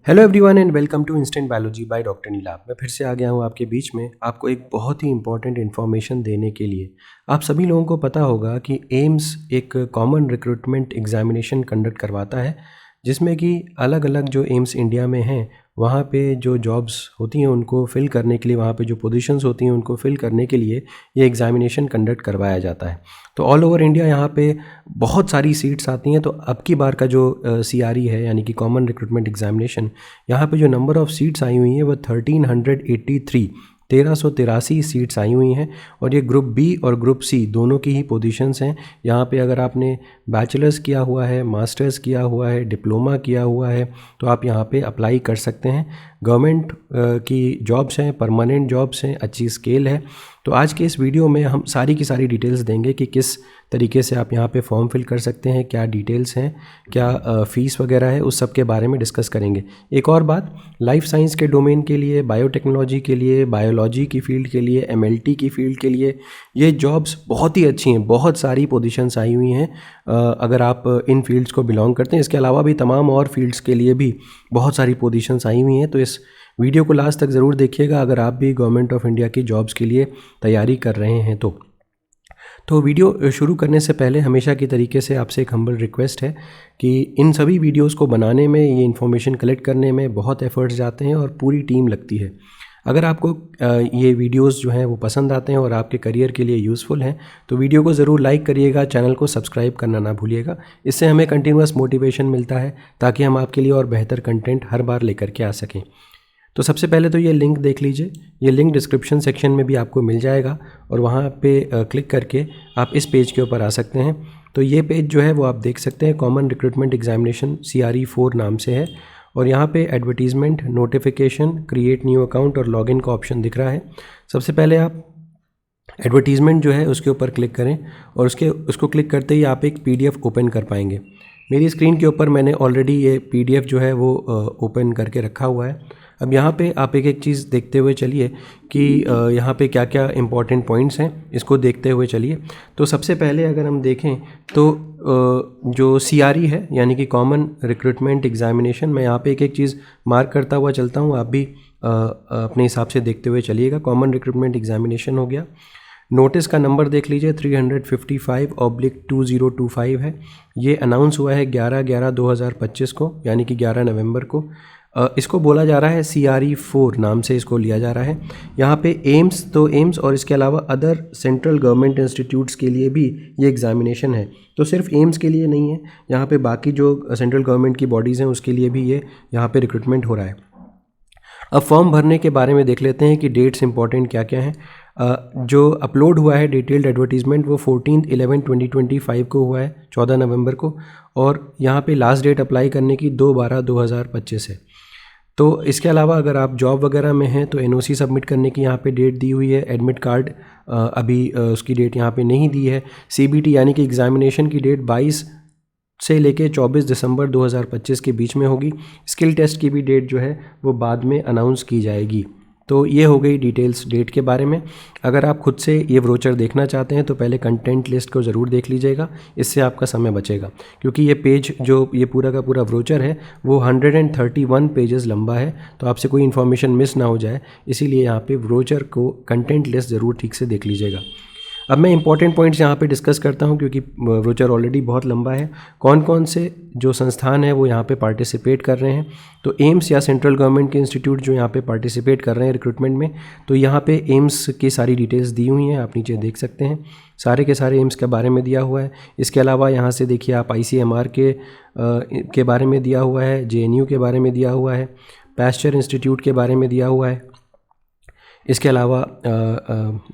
Hello everyone and welcome to instant biology by doctor Neelabh. मैं फिर से आ गया हूँ आपके बीच में आपको एक बहुत ही इंपॉर्टेंट इन्फॉर्मेशन देने के लिए। आप सभी लोगों को पता होगा कि एम्स एक कॉमन रिक्रूटमेंट एग्जामिनेशन कंडक्ट करवाता है, जिसमें कि अलग अलग जो एम्स इंडिया में हैं वहाँ पे जो जॉब्स होती हैं उनको फिल करने के लिए, वहाँ पे जो पोजीशंस होती हैं उनको फिल करने के लिए ये एग्जामिनेशन कंडक्ट करवाया जाता है। तो ऑल ओवर इंडिया यहाँ पे बहुत सारी सीट्स आती हैं। तो अब की बार का जो CRE है यानी कि कॉमन रिक्रूटमेंट एग्जामिनेशन, यहाँ पे जो नंबर ऑफ़ सीट्स आई हुई हैं वो 1383 सीट्स आई हुई हैं। और ये ग्रुप बी और ग्रुप सी दोनों की ही पोजीशंस हैं। यहाँ पे अगर आपने बैचलर्स किया हुआ है, मास्टर्स किया हुआ है, डिप्लोमा किया हुआ है तो आप यहाँ पे अप्लाई कर सकते हैं। गवर्नमेंट की जॉब्स हैं, परमानेंट जॉब्स हैं, अच्छी स्केल है। तो आज के इस वीडियो में हम सारी की सारी डिटेल्स देंगे कि किस तरीके से आप यहाँ पे फॉर्म फिल कर सकते हैं, क्या डिटेल्स हैं, क्या फ़ीस वगैरह है, उस सब के बारे में डिस्कस करेंगे। एक और बात, लाइफ साइंस के डोमेन के लिए, बायोटेक्नोलॉजी के लिए, बायोलॉजी की फ़ील्ड के लिए, MLT की फ़ील्ड के लिए ये जॉब्स बहुत ही अच्छी हैं। बहुत सारी पोजीशंस आई हुई हैं अगर आप इन फील्ड्स को बिलोंग करते हैं। इसके अलावा भी तमाम और फील्ड्स के लिए भी बहुत सारी पोजीशंस आई हुई हैं। तो इस वीडियो को लास्ट तक ज़रूर देखिएगा अगर आप भी गवर्नमेंट ऑफ इंडिया की जॉब्स के लिए तैयारी कर रहे हैं तो वीडियो शुरू करने से पहले हमेशा की तरीके से आपसे एक हम्बल रिक्वेस्ट है कि इन सभी वीडियोस को बनाने में, ये इन्फॉर्मेशन कलेक्ट करने में बहुत एफर्ट्स जाते हैं और पूरी टीम लगती है। अगर आपको ये वीडियोस जो हैं वो पसंद आते हैं और आपके करियर के लिए यूज़फुल हैं तो वीडियो को ज़रूर लाइक करिएगा, चैनल को सब्सक्राइब करना ना भूलिएगा। इससे हमें कंटिन्यूअस मोटिवेशन मिलता है ताकि हम आपके लिए और बेहतर कंटेंट हर बार लेकर के आ सकें। तो सबसे पहले तो ये लिंक देख लीजिए, ये लिंक डिस्क्रिप्शन सेक्शन में भी आपको मिल जाएगा और वहाँ पे क्लिक करके आप इस पेज के ऊपर आ सकते हैं। तो ये पेज जो है वो आप देख सकते हैं, कॉमन रिक्रूटमेंट एग्जामिनेशन CRE 4 नाम से है। और यहाँ पे advertisement, notification, create new account और लॉगिन का ऑप्शन दिख रहा है। सबसे पहले आप एडवर्टीज़मेंट जो है उसके ऊपर क्लिक करें और उसको क्लिक करते ही आप एक PDF ओपन कर पाएंगे। मेरी स्क्रीन के ऊपर मैंने ऑलरेडी ये PDF जो है वो ओपन करके रखा हुआ है। अब यहाँ पे आप एक एक चीज़ देखते हुए चलिए कि यहाँ पे क्या क्या इंपॉर्टेंट पॉइंट्स हैं, इसको देखते हुए चलिए। तो सबसे पहले अगर हम देखें तो जो CRE है यानी कि कॉमन रिक्रूटमेंट एग्जामिनेशन, मैं यहाँ पे एक एक चीज़ मार्क करता हुआ चलता हूँ, आप भी अपने हिसाब से देखते हुए चलिएगा। कॉमन रिक्रूटमेंट एग्जामिनेशन हो गया। नोटिस का नंबर देख लीजिए, 355/2025 है। ये अनाउंस हुआ है 11/11/2025 को, यानी कि 11 नवंबर को। इसको बोला जा रहा है CRE 4 नाम से इसको लिया जा रहा है। यहाँ पे एम्स और इसके अलावा अदर सेंट्रल गवर्नमेंट इंस्टीट्यूट्स के लिए भी ये एग्जामिनेशन है। तो सिर्फ एम्स के लिए नहीं है, यहाँ पे बाकी जो सेंट्रल गवर्नमेंट की बॉडीज़ हैं उसके लिए भी ये यहाँ पे रिक्रूटमेंट हो रहा है। अब फॉर्म भरने के बारे में देख लेते हैं कि डेट्स इंपॉर्टेंट क्या क्या हैं। जो अपलोड हुआ है डिटेल्ड एडवर्टीज़मेंट वो 14/11/2025 को हुआ है, 14 नवंबर को। और यहाँ पे लास्ट डेट अप्लाई करने की 2/12/2025 है। तो इसके अलावा अगर आप जॉब वगैरह में हैं तो NOC सबमिट करने की यहाँ पे डेट दी हुई है। एडमिट कार्ड अभी उसकी डेट यहाँ पे नहीं दी है। CBT यानी कि एग्ज़ामिनेशन की डेट 22 से लेके 24 दिसंबर 2025 के बीच में होगी। स्किल टेस्ट की भी डेट जो है वो बाद में अनाउंस की जाएगी। तो ये हो गई डिटेल्स डेट के बारे में। अगर आप खुद से ये व्रोचर देखना चाहते हैं तो पहले कंटेंट लिस्ट को ज़रूर देख लीजिएगा, इससे आपका समय बचेगा। क्योंकि ये पेज जो ये पूरा का पूरा व्रोचर है वो 131 पेजेस लंबा है, तो आपसे कोई इन्फॉर्मेशन मिस ना हो जाए, इसीलिए यहाँ पे व्रोचर को कंटेंट लिस्ट ज़रूर ठीक से देख लीजिएगा। अब मैं इंपॉर्टेंट पॉइंट्स यहाँ पे डिस्कस करता हूँ क्योंकि व्रोचर ऑलरेडी बहुत लंबा है। कौन कौन से जो संस्थान है वो यहाँ पे पार्टिसिपेट कर रहे हैं, तो एम्स या सेंट्रल गवर्नमेंट के इंस्टीट्यूट जो यहाँ पे पार्टिसिपेट कर रहे हैं रिक्रूटमेंट में, तो यहाँ पे एम्स की सारी डिटेल्स दी हुई हैं, आप नीचे देख सकते हैं। सारे के सारे एम्स के बारे में दिया हुआ है। इसके अलावा यहाँ से देखिए आप ICMR के बारे में दिया हुआ है, JNU के बारे में दिया हुआ है, पैस्चर इंस्टीट्यूट के बारे में दिया हुआ है। इसके अलावा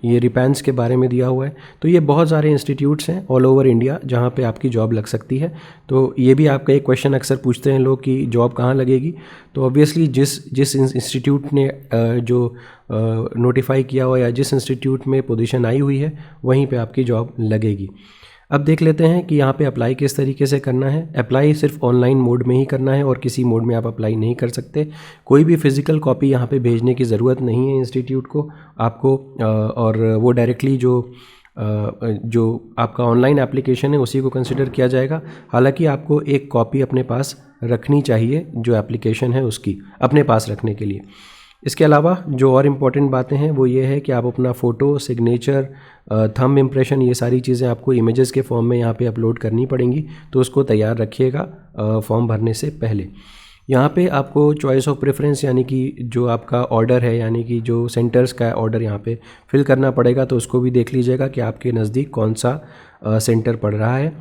ये रिपैंस के बारे में दिया हुआ है। तो ये बहुत सारे इंस्टीट्यूट्स हैं ऑल ओवर इंडिया जहाँ पे आपकी जॉब लग सकती है। तो ये भी आपका एक क्वेश्चन अक्सर पूछते हैं लोग कि जॉब कहाँ लगेगी। तो ऑब्वियसली जिस इंस्टीट्यूट ने जो नोटिफाई किया हुआ या जिस इंस्टीट्यूट में पोजीशन आई हुई है वहीं पे आपकी जॉब लगेगी। अब देख लेते हैं कि यहाँ पे अप्लाई किस तरीके से करना है। अप्लाई सिर्फ ऑनलाइन मोड में ही करना है और किसी मोड में आप अप्लाई नहीं कर सकते। कोई भी फिज़िकल कॉपी यहाँ पे भेजने की ज़रूरत नहीं है इंस्टीट्यूट को आपको, और वो डायरेक्टली जो जो आपका ऑनलाइन एप्लीकेशन है उसी को कंसिडर किया जाएगा। हालांकि आपको एक कॉपी अपने पास रखनी चाहिए जो एप्लीकेशन है उसकी अपने पास रखने के लिए। इसके अलावा जो और इम्पॉर्टेंट बातें हैं वो ये है कि आप अपना फ़ोटो, सिग्नेचर, थंब इम्प्रेशन, ये सारी चीज़ें आपको इमेजेस के फॉर्म में यहाँ पे अपलोड करनी पड़ेंगी, तो उसको तैयार रखिएगा फॉर्म भरने से पहले। यहाँ पे आपको चॉइस ऑफ प्रेफरेंस यानी कि जो आपका ऑर्डर है, यानी कि जो सेंटर्स का ऑर्डर यहाँ पे फिल करना पड़ेगा, तो उसको भी देख लीजिएगा कि आपके नज़दीक कौन सा सेंटर पड़ रहा है।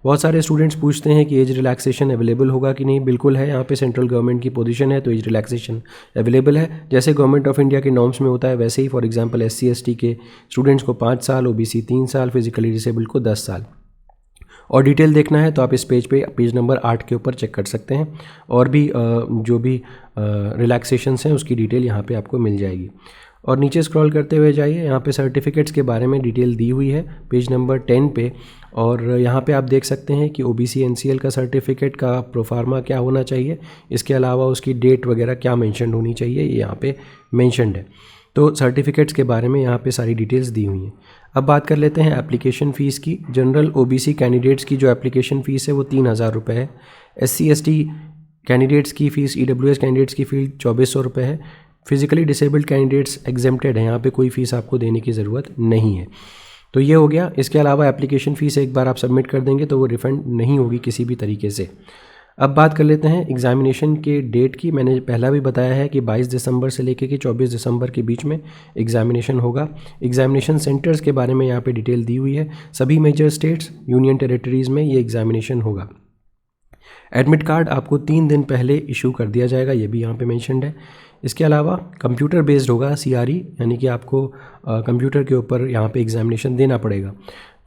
बहुत सारे स्टूडेंट्स पूछते हैं कि एज रिलैक्सेशन अवेलेबल होगा कि नहीं। बिल्कुल है, यहाँ पे सेंट्रल गवर्नमेंट की पोजीशन है तो एज रिलैक्सेशन अवेलेबल है। जैसे गवर्नमेंट ऑफ इंडिया के नॉर्म्स में होता है वैसे ही फॉर एग्जांपल SC ST के स्टूडेंट्स को 5 साल, OBC 3 साल, फिजिकली डिसेबल्ड को 10 साल। और डिटेल देखना है तो आप इस पेज पे पेज नंबर 8 के ऊपर चेक कर सकते हैं, और भी जो भी रिलैक्सेशंस हैं उसकी डिटेल यहाँ पे आपको मिल जाएगी। और नीचे स्क्रॉल करते हुए जाइए, यहाँ पे सर्टिफिकेट्स के बारे में डिटेल दी हुई है पेज नंबर 10 पे। और यहाँ पे आप देख सकते हैं कि OBC NCL का सर्टिफिकेट का प्रोफार्मा क्या होना चाहिए, इसके अलावा उसकी डेट वगैरह क्या मेंशन होनी चाहिए, ये यहाँ पे मेंशनड है। तो सर्टिफिकेट्स के बारे में यहाँ पे सारी डिटेल्स दी हुई हैं। अब बात कर लेते हैं एप्लीकेशन फ़ीस की। जनरल OBC कैंडिडेट्स की जो एप्लीकेशन फ़ीस है वो 3000 रुपये है। SC ST कैंडिडेट्स की फ़ीस, EWS कैंडिडेट्स की फ़ीस 2400 रुपये है। फिजिकली डिसेबल्ड कैंडिडेट्स एग्जेम्प्टेड हैं, यहाँ पे कोई फ़ीस आपको देने की ज़रूरत नहीं है। तो ये हो गया। इसके अलावा एप्लीकेशन फ़ीस एक बार आप सबमिट कर देंगे तो वो रिफ़ंड नहीं होगी किसी भी तरीके से। अब बात कर लेते हैं एग्ज़ामिनेशन के डेट की। मैंने पहला भी बताया है कि 22 दिसंबर से लेकर के 24 दिसंबर के बीच में एग्ज़ामिनेशन होगा। एग्ज़ामिनेशन सेंटर्स के बारे में यहाँ पे डिटेल दी हुई है। सभी मेजर स्टेट्स, यूनियन टेरिटरीज़ में ये एग्ज़ामिनेशन होगा। एडमिट कार्ड आपको 3 दिन पहले इशू कर दिया जाएगा, ये भी यहाँ पे मेंशन्ड है। इसके अलावा कंप्यूटर बेस्ड होगा CRE, यानी कि आपको कंप्यूटर के ऊपर यहाँ पे एग्ज़ामिनेशन देना पड़ेगा।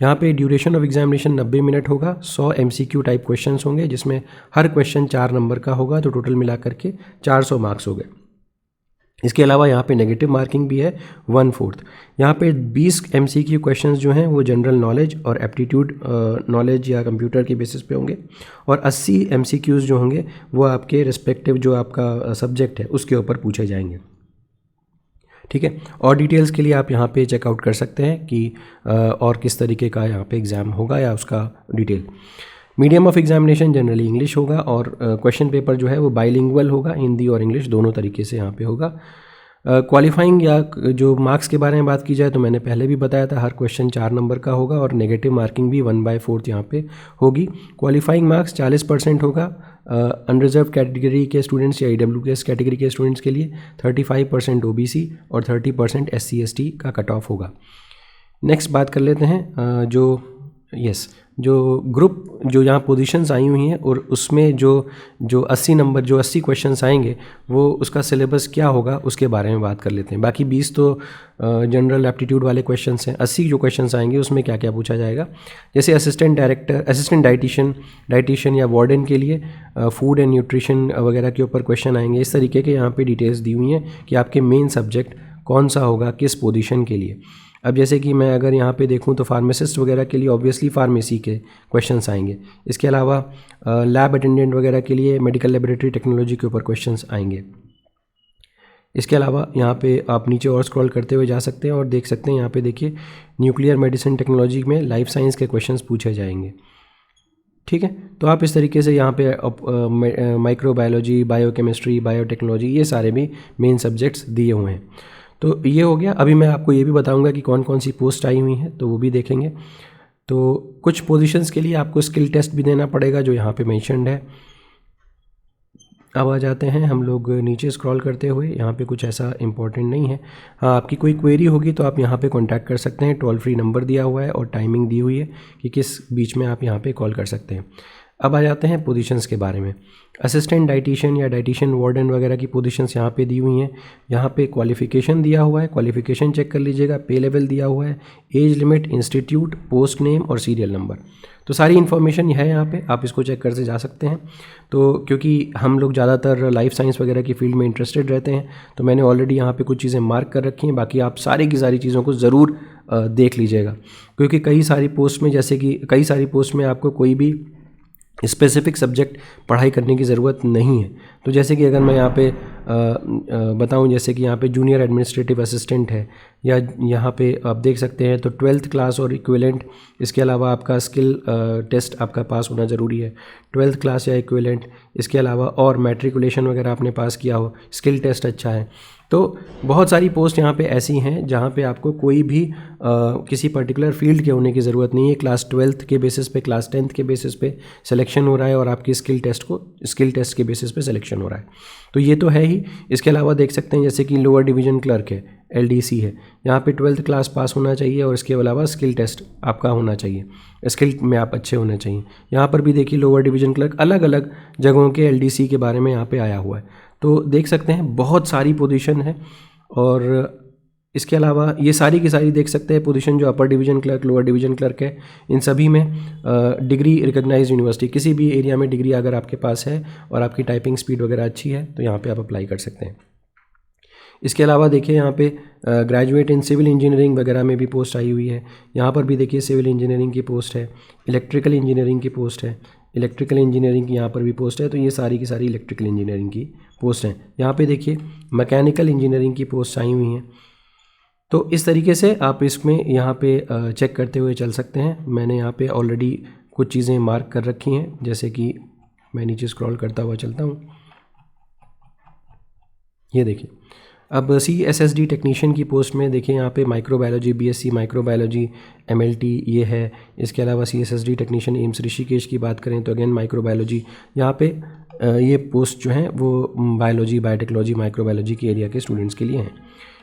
यहाँ पे ड्यूरेशन ऑफ एग्जामिनेशन 90 मिनट होगा। 100 MCQ टाइप क्वेश्चंस होंगे जिसमें हर क्वेश्चन 4 नंबर का होगा, तो टोटल मिला करके 400 मार्क्स हो गए। इसके अलावा यहाँ पे नेगेटिव मार्किंग भी है 1/4। यहाँ पे 20 MCQ क्वेश्चंस जो हैं वो जनरल नॉलेज और एप्टीट्यूड नॉलेज या कंप्यूटर के बेसिस पे होंगे, और 80 MCQs जो होंगे वो आपके रिस्पेक्टिव जो आपका सब्जेक्ट है उसके ऊपर पूछे जाएंगे। ठीक है, और डिटेल्स के लिए आप यहाँ पे चेकआउट कर सकते हैं कि और किस तरीके का यहाँ पे एग्ज़ाम होगा या उसका detail. Medium of examination generally English होगा, और क्वेश्चन पेपर जो है वो बाइलिंगुअल होगा, हिंदी और इंग्लिश दोनों तरीके से यहाँ पे होगा। क्वालिफाइंग या जो मार्क्स के बारे में बात की जाए तो मैंने पहले भी बताया था, हर क्वेश्चन 4 नंबर का होगा और नेगेटिव मार्किंग भी 1/4 यहाँ पे होगी। क्वालिफाइंग मार्क्स 40% होगा अनरिजर्व कैटेगरी के स्टूडेंट्स या EWS कैटेगरी के स्टूडेंट्स के लिए, 35% OBC और 30% SC ST का कट ऑफ होगा। नेक्स्ट बात कर लेते हैं जो ग्रुप जो यहाँ पोजीशंस आई हुई हैं और उसमें जो 80 क्वेश्चंस आएंगे वो उसका सिलेबस क्या होगा उसके बारे में बात कर लेते हैं। बाकी 20 तो जनरल एप्टीट्यूड वाले क्वेश्चंस हैं। 80 जो क्वेश्चंस आएंगे उसमें क्या क्या पूछा जाएगा, जैसे असिस्टेंट डाइटिशियन या वार्डन के लिए फूड एंड न्यूट्रिशन वगैरह के ऊपर क्वेश्चन आएंगे। इस तरीके के यहाँ पे डिटेल्स दी हुई हैं कि आपके मेन सब्जेक्ट कौन सा होगा किस पोजीशन के लिए। अब जैसे कि मैं अगर यहाँ पे देखूँ तो फार्मासिस्ट वगैरह के लिए ऑब्वियसली फार्मेसी के क्वेश्चंस आएंगे। इसके अलावा लैब अटेंडेंट वगैरह के लिए मेडिकल लेबोरेटरी टेक्नोलॉजी के ऊपर क्वेश्चंस आएंगे। इसके अलावा यहाँ पे आप नीचे और स्क्रॉल करते हुए जा सकते हैं और देख सकते हैं, यहाँ पे देखिए न्यूक्लियर मेडिसिन टेक्नोलॉजी में लाइफ साइंस के क्वेश्चंस पूछे जाएंगे। ठीक है, तो आप इस तरीके से यहाँ पे माइक्रोबायोलॉजी, बायोकेमिस्ट्री, बायोटेक्नोलॉजी ये सारे भी मेन सब्जेक्ट्स दिए हुए हैं। तो ये हो गया। अभी मैं आपको ये भी बताऊंगा कि कौन कौन सी पोस्ट आई हुई हैं, तो वो भी देखेंगे। तो कुछ पोजीशंस के लिए आपको स्किल टेस्ट भी देना पड़ेगा जो यहाँ पे मेंशन्ड है। अब आ जाते हैं हम लोग नीचे स्क्रॉल करते हुए, यहाँ पे कुछ ऐसा इंपॉर्टेंट नहीं है। हाँ, आपकी कोई क्वेरी होगी तो आप यहाँ पे कांटेक्ट कर सकते हैं। टोल फ्री नंबर दिया हुआ है और टाइमिंग दी हुई है कि किस बीच में आप यहाँ पे कॉल कर सकते हैं। अब आ जाते हैं पोजीशंस के बारे में। असिस्टेंट डाइटिशियन या डाइटिशियन वार्डन वगैरह की पोजीशंस यहाँ पे दी हुई हैं। यहाँ पे क्वालिफ़िकेशन दिया हुआ है, क्वालिफ़िकेशन चेक कर लीजिएगा। पे लेवल दिया हुआ है, age limit, institute, post name और सीरियल नंबर। तो सारी इन्फॉर्मेशन है यहाँ पे, आप इसको चेक करके जा सकते हैं। तो क्योंकि हम लोग ज़्यादातर लाइफ साइंस वगैरह की फील्ड में इंटरेस्टेड रहते हैं तो मैंने ऑलरेडी यहाँ पे कुछ चीज़ें मार्क कर रखी हैं। बाकी आप सारी की सारी चीज़ों को ज़रूर देख लीजिएगा, क्योंकि कई सारी पोस्ट में आपको कोई भी स्पेसिफिक सब्जेक्ट पढ़ाई करने की ज़रूरत नहीं है। तो जैसे कि अगर मैं यहाँ पे बताऊं, जैसे कि यहाँ पे जूनियर एडमिनिस्ट्रेटिव असिस्टेंट है, या यहाँ पे आप देख सकते हैं तो 12th क्लास और इक्विवेलेंट, इसके अलावा आपका स्किल टेस्ट आपका पास होना ज़रूरी है, 12th क्लास या इक्विवेलेंट। इसके अलावा और मैट्रिकुलेशन वगैरह आपने पास किया हो, स्किल टेस्ट अच्छा है। तो बहुत सारी पोस्ट यहाँ पे ऐसी हैं जहाँ पे आपको कोई भी किसी पर्टिकुलर फील्ड के होने की ज़रूरत नहीं है। क्लास 12th के बेसिस पे, क्लास 10th के बेसिस पे सिलेक्शन हो रहा है और आपकी स्किल टेस्ट के बेसिस पे सिलेक्शन हो रहा है। तो ये तो है ही। इसके अलावा देख सकते हैं जैसे कि लोअर डिवीज़न क्लर्क है, LDC है, यहाँ पे 12th क्लास पास होना चाहिए और इसके अलावा स्किल टेस्ट आपका होना चाहिए, स्किल में आप अच्छे होने चाहिए। यहाँ पर भी देखिए लोअर डिवीज़न क्लर्क, अलग अलग जगहों के LDC के बारे में यहाँ पे आया हुआ है। तो देख सकते हैं बहुत सारी पोजीशन है। और इसके अलावा ये सारी की सारी देख सकते हैं पोजीशन जो अपर division clerk, lower division clerk है, इन सभी में डिग्री रिकॉग्नाइज्ड यूनिवर्सिटी, किसी भी एरिया में डिग्री अगर आपके पास है और आपकी टाइपिंग स्पीड वगैरह अच्छी है तो यहाँ पे आप अप्लाई कर सकते हैं। इसके अलावा देखिए यहाँ पे ग्रेजुएट इन सिविल इंजीनियरिंग वगैरह में भी पोस्ट आई हुई है। यहाँ पर भी देखिए सिविल इंजीनियरिंग की पोस्ट है, इलेक्ट्रिकल इंजीनियरिंग की पोस्ट है, इलेक्ट्रिकल इंजीनियरिंग की यहाँ पर भी पोस्ट है। तो ये सारी की सारी इलेक्ट्रिकल इंजीनियरिंग की पोस्ट हैं। यहाँ पे देखिए मैकेनिकल इंजीनियरिंग की पोस्ट आई हुई हैं। तो इस तरीके से आप इसमें यहाँ पे चेक करते हुए चल सकते हैं। मैंने यहाँ पे ऑलरेडी कुछ चीज़ें मार्क कर रखी हैं, जैसे कि मैं नीचे स्क्रॉल करता हुआ चलता हूँ। ये देखिए अब CSSD टेक्नीशियन की पोस्ट में देखिए यहाँ पे माइक्रोबायोलॉजी, BSc माइक्रोबायोलॉजी MLT ये है। इसके अलावा CSSD टेक्नीशियन एम्स ऋषिकेश की बात करें तो अगेन माइक्रोबायोलॉजी, यहाँ पे ये पोस्ट जो हैं वो बायोलॉजी, बायोटेक्नोलॉजी, माइक्रोबायोलॉजी के एरिया के स्टूडेंट्स के लिए हैं।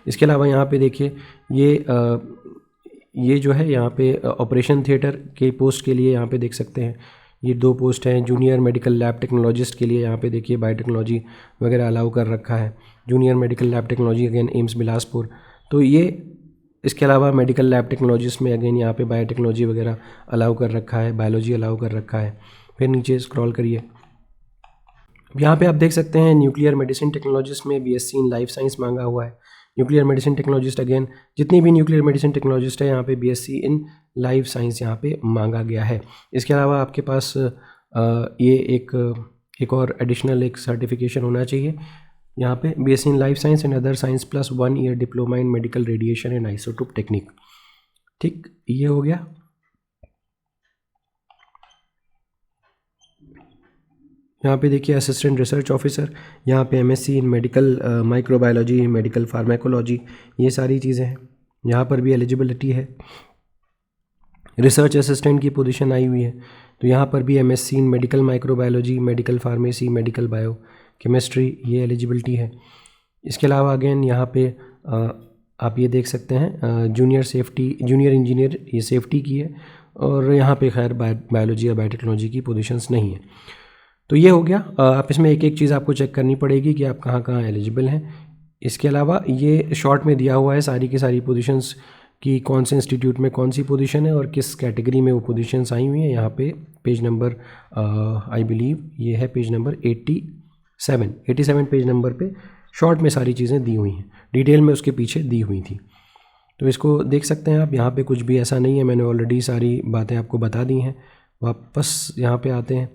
इसके अलावा यहाँ पे देखिए ये जो है यहाँ पे ऑपरेशन थिएटर के पोस्ट के लिए यहाँ पे देख सकते हैं ये 2 पोस्ट हैं। जूनियर मेडिकल लैब टेक्नोलॉजिस्ट के लिए यहाँ पे देखिए बायोटेक्नोलॉजी वगैरह अलाउ कर रखा है। Junior medical lab technology again AIIMS Bilaspur. तो ये इसके अलावा मेडिकल लैब टेक्नोलॉजिस्ट में अगेन यहाँ पे बायोटेक्नोलॉजी वगैरह अलाउ कर रखा है, बायोलॉजी अलाउ कर रखा है। फिर नीचे स्क्रॉल करिए, यहाँ पे आप देख सकते हैं न्यूक्लियर मेडिसिन टेक्नोलॉजिस्ट में BSc इन लाइफ साइंस मांगा हुआ है। न्यूक्लियर मेडिसिन टेक्नोलॉजिस्ट अगेन जितनी भी न्यूक्लियर मेडिसिन टेक्नोलॉजिस्ट है यहाँ पे BSc इन लाइफ साइंस यहाँ पे मांगा गया है। इसके अलावा आपके पास ये एक और एडिशनल एक सर्टिफिकेशन होना चाहिए यहाँ पे, BSc in life science and other science plus 1 year diploma in medical radiation and isotope technique. ठीक, ये हो गया। यहाँ पे देखिए असिस्टेंट रिसर्च ऑफिसर, यहाँ पे MSc इन मेडिकल माइक्रोबायोलॉजी, मेडिकल फार्माकोलॉजी, ये सारी चीज़ें हैं। यहाँ पर भी एलिजिबिलिटी है। रिसर्च असिस्टेंट की पोजीशन आई हुई है, तो यहाँ पर भी MSc इन medical microbiology, medical pharmacy, medical bio chemistry, ये एलिजिबिलिटी है। इसके अलावा अगेन यहाँ पे आप ये देख सकते हैं जूनियर इंजीनियर, ये सेफ्टी की है। और यहाँ पे खैर बायोलॉजी या बायोटेक्नोलॉजी की पोजीशंस नहीं है। तो ये हो गया। आप इसमें एक एक चीज़ आपको चेक करनी पड़ेगी कि आप कहाँ कहाँ एलिजिबल हैं। इसके अलावा ये शॉर्ट में दिया हुआ है सारी की सारी पोजीशंस कि कौन से इंस्टीट्यूट में कौन सी पोजीशन है और किस कैटेगरी में वो पोजीशंस आई हुई हैं। यहाँ पे पेज नंबर आई बिलीव ये है पेज नंबर 87 पेज नंबर पे शॉर्ट में सारी चीज़ें दी हुई हैं, डिटेल में उसके पीछे दी हुई थी। तो इसको देख सकते हैं आप। यहाँ पे कुछ भी ऐसा नहीं है, मैंने ऑलरेडी सारी बातें आपको बता दी हैं। वापस यहाँ पे आते हैं।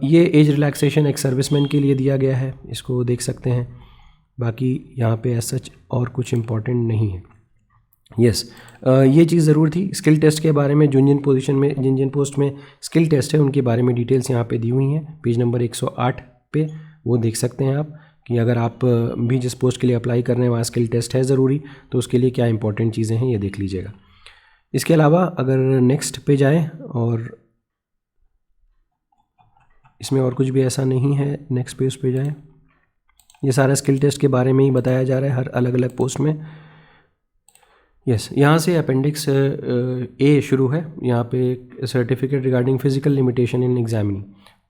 ये एज रिलैक्सेशन एक सर्विसमैन के लिए दिया गया है, इसको देख सकते हैं। बाकी यहाँ पे एज सच और कुछ इम्पोर्टेंट नहीं है। यस, ये चीज़ ज़रूर थी स्किल टेस्ट के बारे में। जिन पोजीशन में जिन पोस्ट में स्किल टेस्ट है उनके बारे में डिटेल्स यहाँ पे दी हुई हैं, पेज नंबर 108 पे वो देख सकते हैं आप कि अगर आप भी जिस पोस्ट के लिए अप्लाई कर रहे हैं वहाँ स्किल टेस्ट है ज़रूरी, तो उसके लिए क्या इंपॉर्टेंट चीज़ें हैं ये देख लीजिएगा। इसके अलावा अगर नेक्स्ट पे जाएँ और इसमें और कुछ भी ऐसा नहीं है, नेक्स्ट पेज पे जाएं। ये सारा स्किल टेस्ट के बारे में ही बताया जा रहा है हर अलग अलग पोस्ट में। यस, यहाँ से अपेंडिक्स A शुरू है। यहाँ पे certificate regarding physical limitation in examining.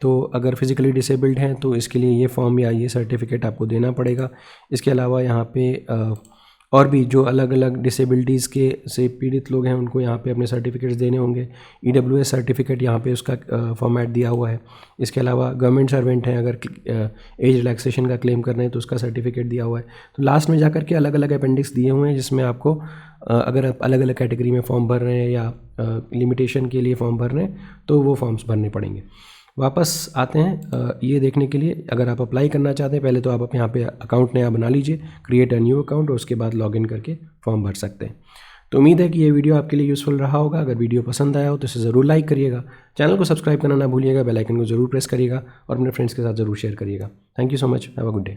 तो अगर फिजिकली डिसेबल्ड हैं तो इसके लिए ये फॉर्म या ये सर्टिफिकेट आपको देना पड़ेगा। इसके अलावा यहाँ पे और भी जो अलग अलग डिसेबिलिटीज़ के से पीड़ित लोग हैं उनको यहाँ पे अपने सर्टिफिकेट्स देने होंगे। EWS सर्टिफिकेट यहाँ पे उसका फॉर्मेट दिया हुआ है। इसके अलावा गवर्नमेंट सर्वेंट हैं, अगर एज रिलैक्सेशन का क्लेम कर रहे हैं तो उसका सर्टिफिकेट दिया हुआ है। तो लास्ट में जाकर के अलग अलग अपेंडिक्स दिए हुए हैं जिसमें आपको अगर आप अलग अलग कैटेगरी में फॉर्म भर रहे हैं या लिमिटेशन के लिए फॉर्म भर रहे हैं तो वो फॉर्म्स भरने पड़ेंगे। वापस आते हैं ये देखने के लिए, अगर आप अप्लाई करना चाहते हैं पहले तो आप यहाँ पे अकाउंट नया बना लीजिए, क्रिएट अ न्यू अकाउंट, और उसके बाद लॉगिन करके फॉर्म भर सकते हैं। तो उम्मीद है कि ये वीडियो आपके लिए यूज़फुल रहा होगा। अगर वीडियो पसंद आया हो तो इसे ज़रूर लाइक करिएगा, चैनल को सब्सक्राइब करना ना भूलिएगा, बेल आइकन को ज़रूर प्रेस करिएगा और अपने फ्रेंड्स के साथ ज़रूर शेयर करिएगा। Thank you so much, have a good day.